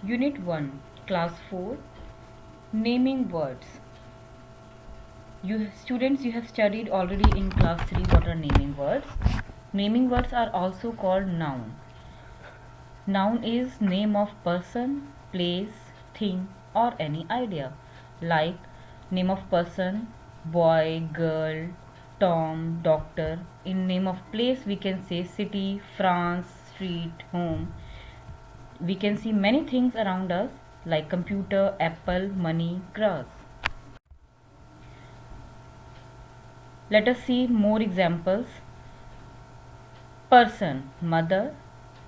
Unit 1, Class 4, Naming Words. You have studied already in Class 3 what are naming words. Naming words are also called noun. Noun is name of person, place, thing or any idea. Like name of person, boy, girl, Tom, doctor. In name of place we can say city, France, street, home. We can see many things around us like computer, apple, money, grass. Let us see more examples. Person, mother,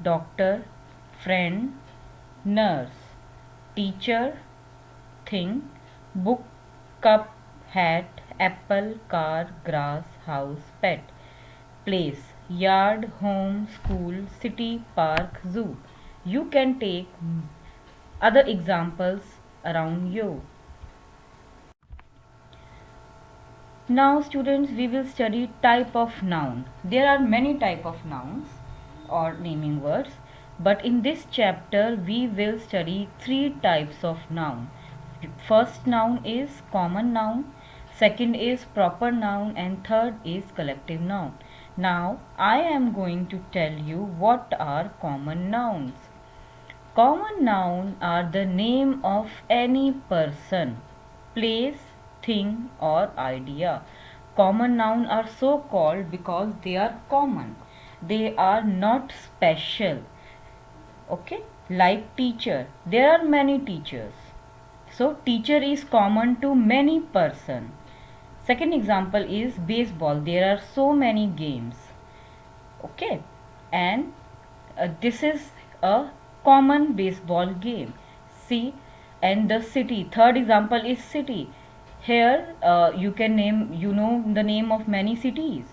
doctor, friend, nurse, teacher, thing, book, cup, hat, apple, car, grass, house, pet. Place, yard, home, school, city, park, zoo. You can take other examples around you. Now students, we will study type of noun. There are many type of nouns or naming words, but in this chapter we will study three types of noun. First noun is common noun, second is proper noun and third is collective noun. Now I am going to tell you what are common nouns. Common nouns are the name of any person, place, thing or idea. Common nouns are so called because they are common. They are not special. Okay? Like teacher. There are many teachers. So teacher is common to many person. Second example is baseball. There are so many games. Okay? And this is a common baseball game. See, and the city. Third example is city. Here you can name, you know the name of many cities.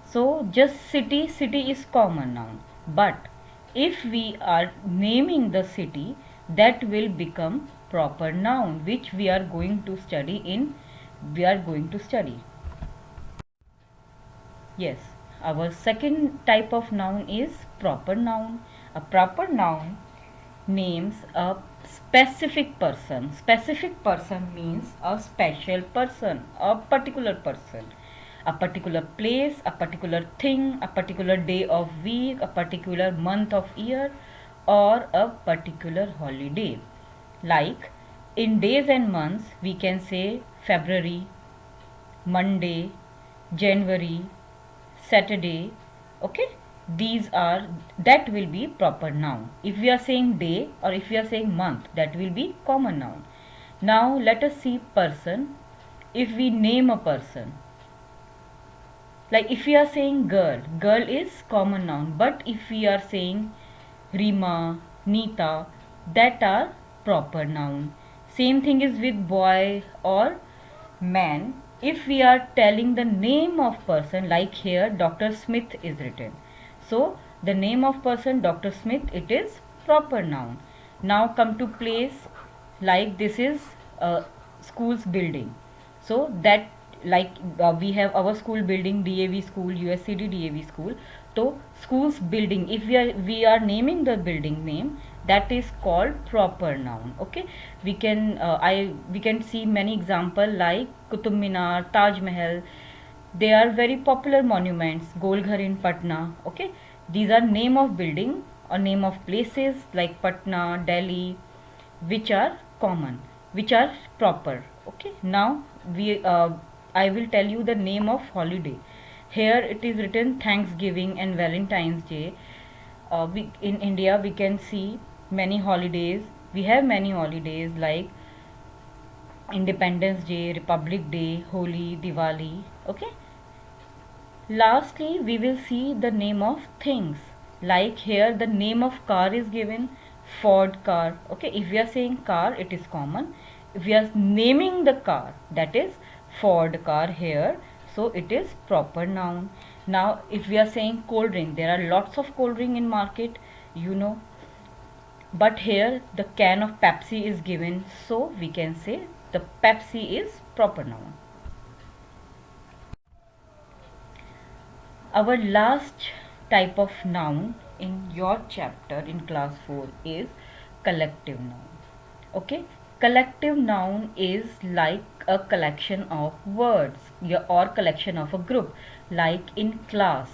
So just city, city is common noun. But if we are naming the city, that will become proper noun, which we are going to study in. We are going to study. Yes, our second type of noun is proper noun. A proper noun names a specific person. Specific person means a special person, a particular person, a particular place, a particular thing, a particular day of week, a particular month of year, or a particular holiday. Like in days and months, we can say February, Monday, January, Saturday. Okay, these are, that will be proper noun. If we are saying day or if we are saying month, that will be common noun. Now let us see person. If we name a person, like if we are saying girl, girl is common noun, but if we are saying Rima, Nita, that are proper noun. Same thing is with boy or man. If we are telling the name of person, like here Dr. Smith is written, so the name of person Dr. Smith, it is proper noun. Now come to place, like this is a school's building, so that, like we have our school building, DAV school, USCD DAV school. So school's building, if we are naming the building name, that is called proper noun. Okay, we can see many example like Qutub Minar, Taj Mahal. They are very popular monuments. Golghar in Patna. Okay, these are name of building or name of places like Patna, Delhi, which are common, which are proper. Okay, now we I will tell you the name of holiday. Here it is written Thanksgiving and Valentine's Day. In India we can see many holidays. We have many holidays like Independence Day, Republic Day, Holi, Diwali. Okay. Lastly, we will see the name of things. Like here, the name of car is given, Ford car. Okay, if we are saying car, it is common. If we are naming the car, that is Ford car here. So it is proper noun. Now, if we are saying cold drink, there are lots of cold drink in market, you know. But here, the can of Pepsi is given, so we can say the Pepsi is proper noun. Our last type of noun in your chapter in class 4 is collective noun. Okay, collective noun is like a collection of words or collection of a group, like in class.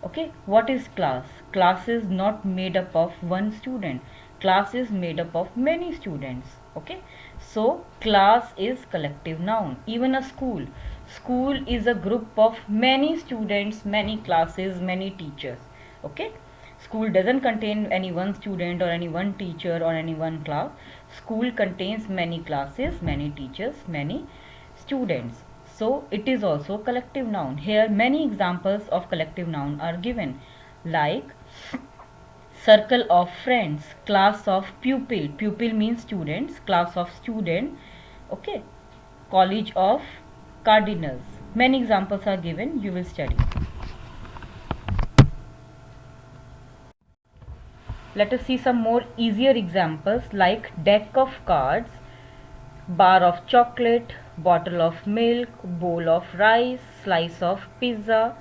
Okay, what is class? Class is not made up of one student. Class is made up of many students. Okay, so class is collective noun. Even a school. School is a group of many students, many classes, many teachers. Okay, school doesn't contain any one student or any one teacher or any one class. School contains many classes, many teachers, many students. So it is also collective noun. Here many examples of collective noun are given, like circle of friends, class of pupil. Pupil means students, class of student. Okay, college of cardinals. Many examples are given, you will study. Let us see some more easier examples, like deck of cards, bar of chocolate, bottle of milk, bowl of rice, slice of pizza.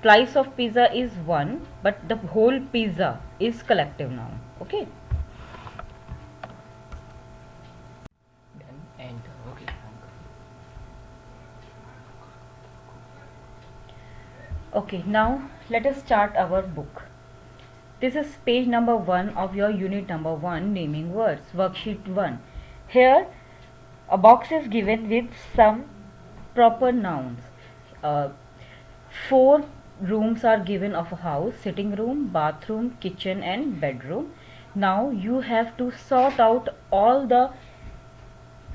Slice of pizza is one, but the whole pizza is collective noun. Okay. And okay. Okay, now let us start our book. This is page number 1 of your unit number 1, naming words, worksheet 1. Here a box is given with some proper nouns. 4 rooms are given of a house: sitting room, bathroom, kitchen and bedroom. Now you have to sort out all the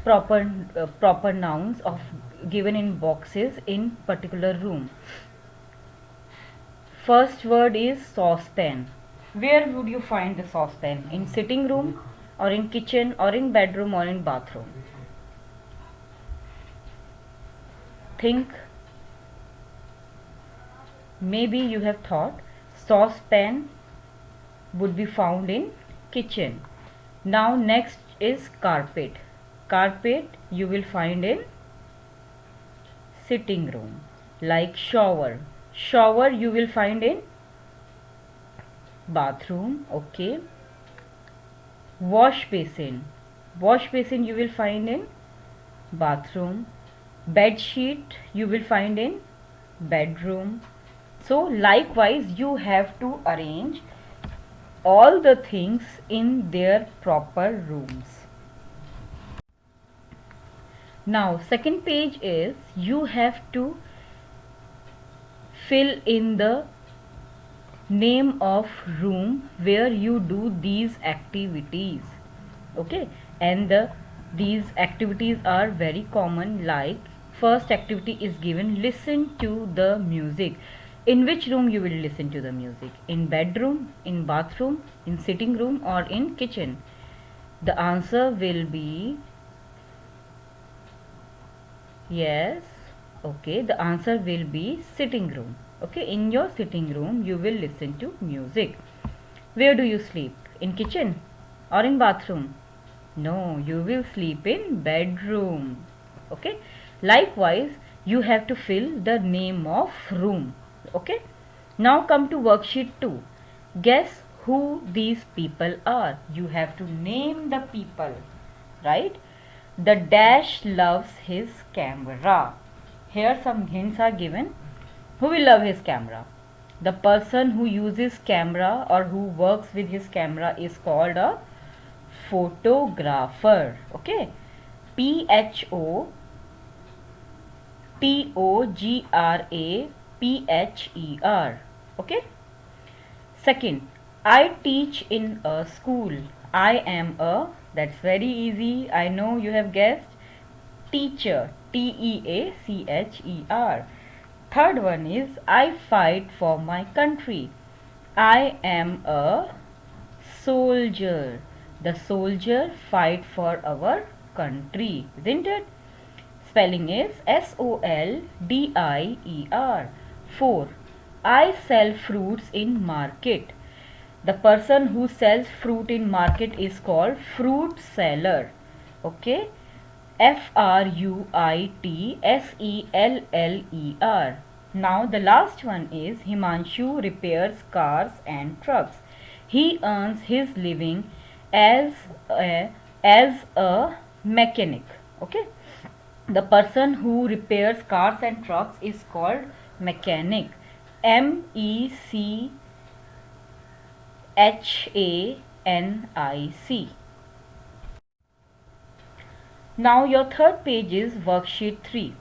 proper nouns of given in boxes in particular room. First word is saucepan. Where would you find the saucepan? In sitting room or in kitchen or in bedroom or in bathroom? Think. Maybe you have thought saucepan would be found in kitchen. Now next is carpet. Carpet you will find in sitting room. Like shower. Shower you will find in bathroom. Okay. Wash basin. Wash basin you will find in bathroom. Bed sheet you will find in bedroom. So likewise you have to arrange all the things in their proper rooms. Now second page is you have to fill in the name of room where you do these activities. Okay, and these activities are very common, like first activity is given, listen to the music. In which room you will listen to the music? In bedroom, in bathroom, in sitting room or in kitchen? The answer will be yes. Okay, the answer will be sitting room. Okay, in your sitting room you will listen to music. Where do you sleep? In kitchen or in bathroom? No, you will sleep in bedroom. Okay, likewise you have to fill the name of room. Okay, now come to worksheet 2. Guess who these people are. You have to name the people, right? The dash loves his camera. Here some hints are given. Who will love his camera? The person who uses camera or who works with his camera is called a photographer. Okay, photographer. Okay. Second, I teach in a school. I am a, that's very easy, I know you have guessed, teacher. Teacher. Third one is I fight for my country. I am a soldier. The soldier fight for our country, isn't it? Spelling is SOLDIER. 4. I sell fruits in market. The person who sells fruit in market is called fruit seller. Okay, FRUITSELLER. Now the last one is Himanshu repairs cars and trucks. He earns his living as a, as a mechanic. Okay, the person who repairs cars and trucks is called mechanic. MECHANIC. Now your third page is worksheet 3,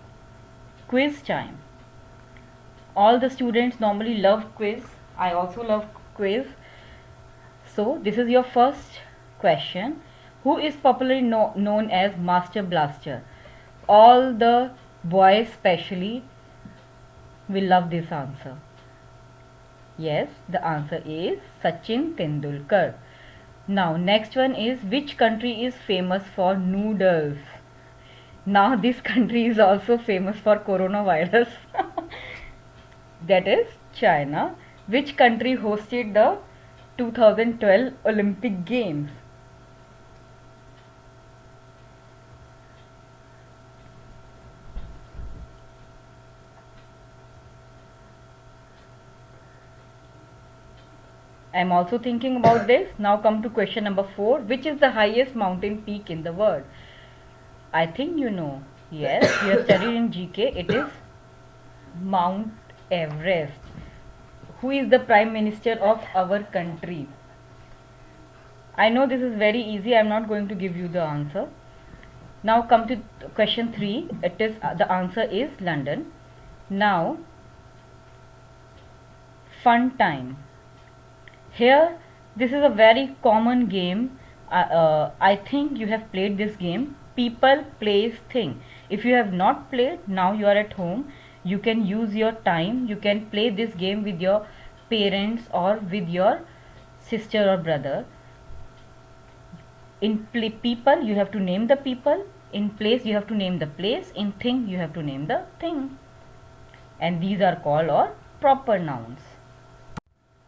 quiz time. All the students normally love quiz. I also love quiz. So this is your first question. Who is popularly known as Master Blaster? All the boys especially will love this answer. Yes, the answer is Sachin Tendulkar. Now next one is, which country is famous for noodles? Now this country is also famous for coronavirus. That is China. Which country hosted the 2012 Olympic Games? I am also thinking about this. Now come to question number 4. Which is the highest mountain peak in the world? I think you know. Yes, you have studied in GK. It is Mount Everest. Who is the Prime Minister of our country? I know this is very easy. I am not going to give you the answer. Now come to question 3. It is the answer is London. Now fun time. Here this is a very common game. I think you have played this game. People, place, thing. If you have not played, now you are at home, you can use your time, you can play this game with your parents or with your sister or brother. In people you have to name the people, in place you have to name the place, in thing you have to name the thing, and these are called or proper nouns.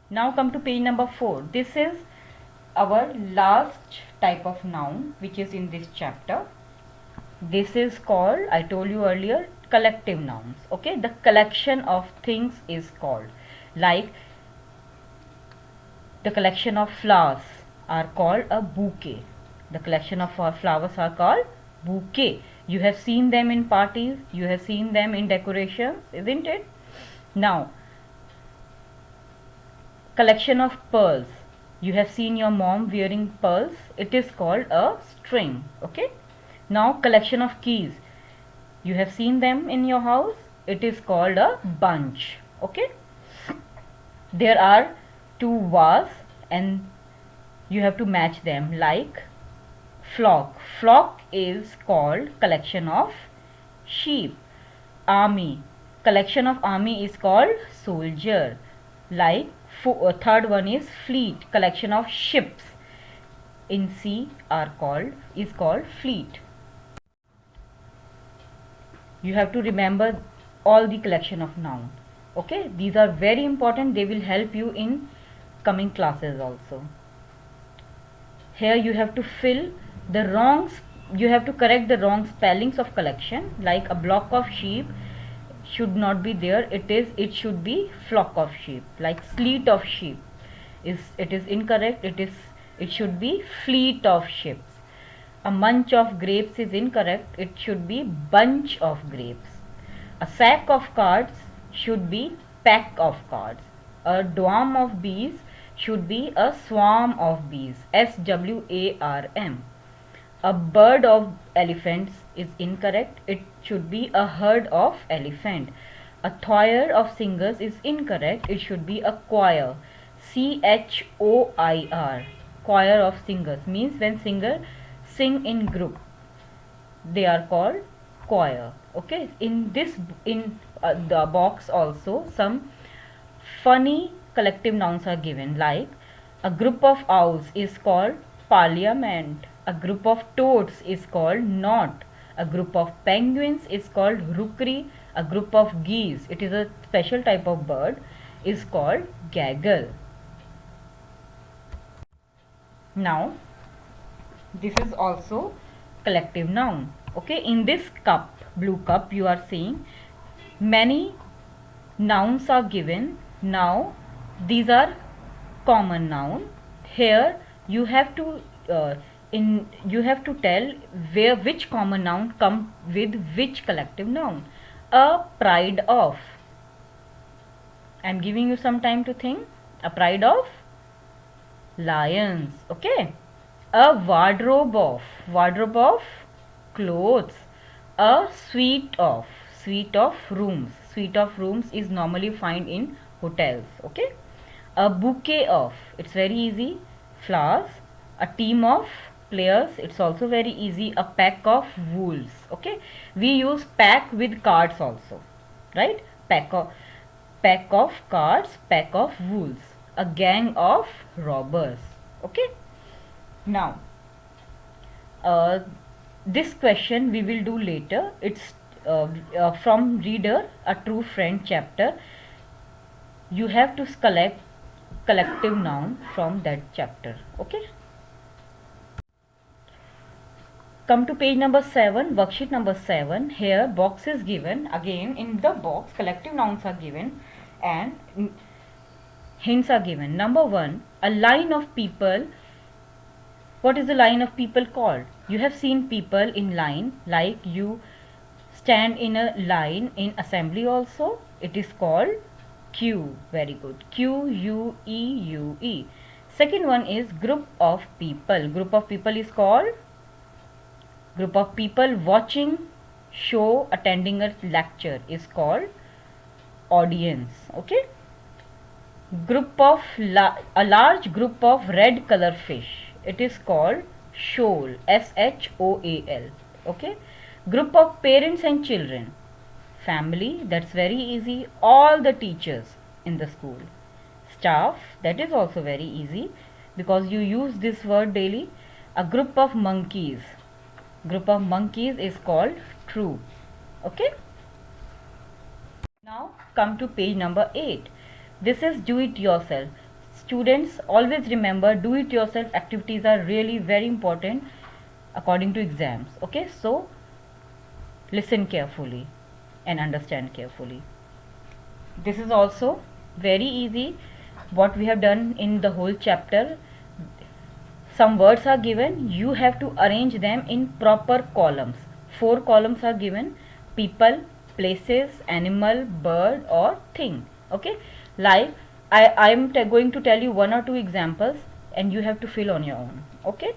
Now come to page number 4. This is our last type of noun which is in this chapter. This is called, I told you earlier, collective nouns. Okay, the collection of things is called, like the collection of flowers are called a bouquet. The collection of flowers are called bouquet. You have seen them in parties, you have seen them in decorations, isn't it? Now collection of pearls, you have seen your mom wearing pearls, it is called a string. Okay, now collection of keys, you have seen them in your house, it is called a bunch. Okay, there are two vase and you have to match them, like flock. Flock is called collection of sheep. Army, collection of army is called soldier. Like third one is fleet, collection of ships in sea are called, is called fleet. You have to remember all the collection of noun. Okay, these are very important, they will help you in coming classes also. Here you have to fill the wrongs, you have to correct the wrong spellings of collection, like a block of sheep should not be there, it should be flock of sheep. Like sleet of sheep is incorrect, it should be fleet of ships. A bunch of grapes is incorrect, it should be bunch of grapes. A sack of cards should be pack of cards. A swarm of bees should be a swarm of bees. SWARM. A bird of elephants is incorrect, it should be a herd of elephant. A choir of singers is incorrect, it should be a choir. CHOIR. Choir of singers means when singer sing in group, they are called choir. Okay, in this the box also some funny collective nouns are given, like a group of owls is called parliament, a group of toads is called knot, a group of penguins is called rookery, a group of geese, it is a special type of bird, is called gaggle. Now this is also collective noun. Okay, in this cup, blue cup, you are seeing many nouns are given. Now these are common noun. Here you have to you have to tell where which common noun come with which collective noun. A pride of. I'm giving you some time to think. A pride of lions. Okay. A wardrobe of clothes. A suite of rooms. Suite of rooms is normally found in hotels. Okay. A bouquet of, it's very easy, flowers. A team of players, it's also very easy, a pack of wolves. Okay, we use pack with cards also, right? Pack of cards, pack of wolves. A gang of robbers. Okay, now this question we will do later. It's from Reader a True Friend chapter. You have to collect collective noun from that chapter. Okay, come to page number 7, worksheet number 7. Here box is given. Again in the box collective nouns are given and hints are given. Number 1, a line of people. What is the line of people called? You have seen people in line, like you stand in a line in assembly also. It is called queue. Very good. Queue. Second one is group of people. Group of people is called group of people watching show, attending a lecture is called audience. Okay. Group of a large group of red color fish. It is called shoal. SHOAL. Okay. Group of parents and children. Family, that's very easy. All the teachers in the school. Staff, that is also very easy because you use this word daily. A group of monkeys. Group of monkeys is called troop. Okay. Now come to page number 8. This is do it yourself. Students, always remember, do it yourself activities are really very important according to exams. Okay, so listen carefully and understand carefully. This is also very easy what we have done in the whole chapter. Some words are given, you have to arrange them in proper columns. 4 columns are given: people, places, animal, bird or thing. Okay, like I am going to tell you 1 or 2 examples and you have to fill on your own. Okay,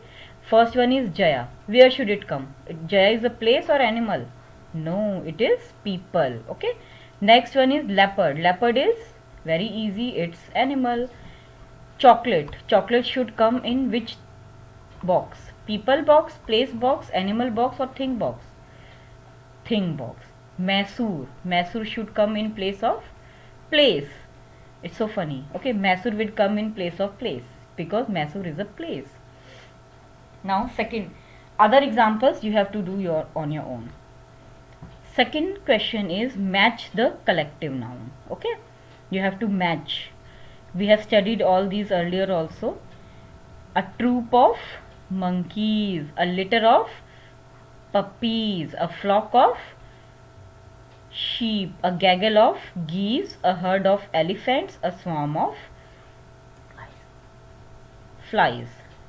first one is Jaya. Where should it come? Jaya is a place or animal? No, it is people. Okay, next one is leopard. Leopard is very easy, it's animal. Chocolate. Chocolate should come in which box? People box, place box, animal box or thing box? Thing box. Mysore. Mysore should come in place of place. It's so funny. Okay, Mysore will come in place of place because Mysore is a place. Now second, other examples you have to do on your own. Second question is match the collective noun. Okay, you have to match. We have studied all these earlier also. A troop of monkeys, a litter of puppies, a flock of sheep, a gaggle of geese, a herd of elephants, a swarm of flies.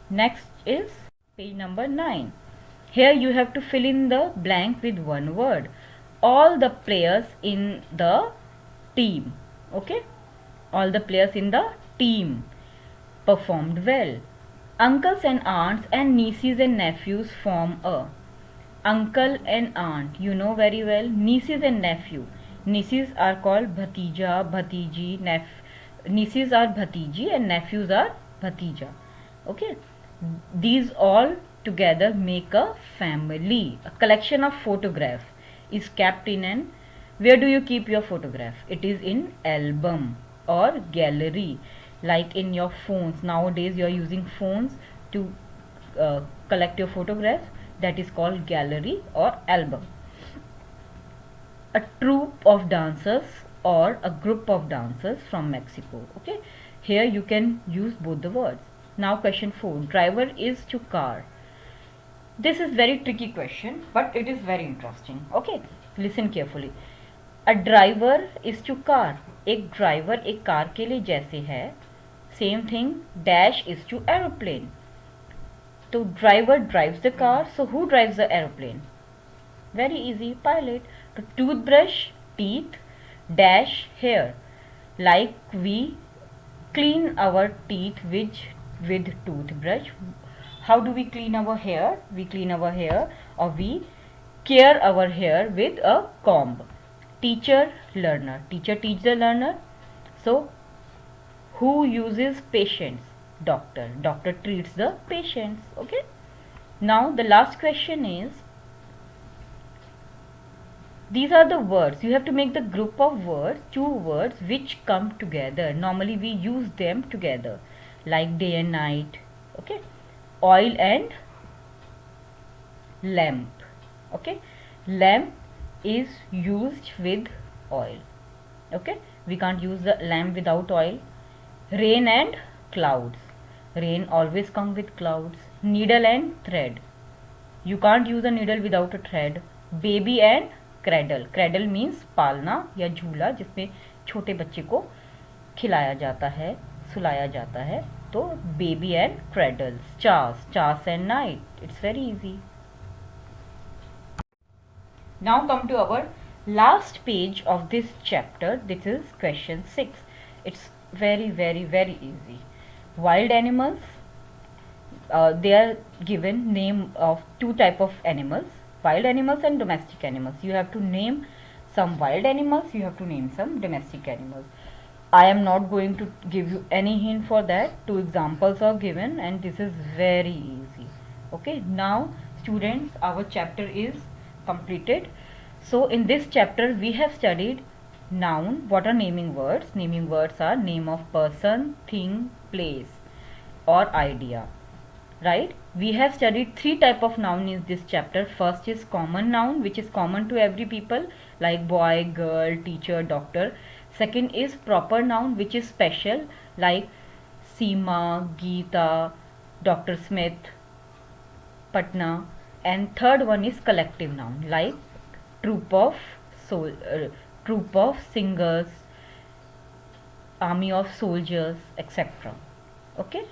Next is page number 9. Here you have to fill in the blank with one word. All the players in the team. Okay, all the players in the team performed well. Uncles and aunts and nieces and nephews form a. Uncle and aunt, you know very well. Nieces and nephew. Nieces are called bhatija, bhatiji. Nieces are bhatiji and nephews are bhatija. Okay, these all together make a family. A collection of photographs is kept in an. Where do you keep your photograph? It is in album or gallery, like in your phones. Nowadays you are using phones to collect your photographs. That is called gallery or album. A troupe of dancers or a group of dancers from Mexico. Okay, here you can use both the words. Now question 4, driver is to car. This is very tricky question, but it is very interesting. Okay, listen carefully. A driver is to car. एक driver एक car के लिए जैसे है, same thing. Dash is to aeroplane. So driver drives the car. So who drives the aeroplane? Very easy, pilot. So toothbrush, teeth, dash, hair. Like we clean our teeth with toothbrush. How do we clean our hair? We clean our hair, or we care our hair with a comb. Teacher, learner. Teacher teach the learner. So who uses patients? Doctor. Doctor treats the patients. Okay. Now the last question is, these are the words. You have to make the group of words, two words which come together. Normally we use them together, like day and night. Okay. Oil and lamp. Okay. Lamp is used with oil. Okay. We can't use the lamp without oil. Rain and clouds. Rain always comes with clouds. Needle and thread. You can't use a needle without a thread. Baby and cradle. Cradle means पालना या झूला जिसमें छोटे बच्चे को खिलाया जाता है, सुलाया जाता है. तो baby and cradle. Stars. Stars and night. It's very easy. Now come to our last page of this chapter. This is question 6. It's very easy. Wild animals. They are given name of two type of animals, wild animals and domestic animals. You have to name some wild animals, you have to name some domestic animals. I am not going to give you any hint for that. Two examples are given and this is very easy. Okay, now students, our chapter is completed. So in this chapter we have studied noun. What are naming words? Naming words are name of person, thing, place or idea. Right, we have studied three type of noun in this chapter. First is common noun, which is common to every people, like boy, girl, teacher, doctor. Second is proper noun, which is special, like Seema, Geeta, Dr. Smith, Patna. And third one is collective noun, like troop of troop of singers, army of soldiers, etc. Okay.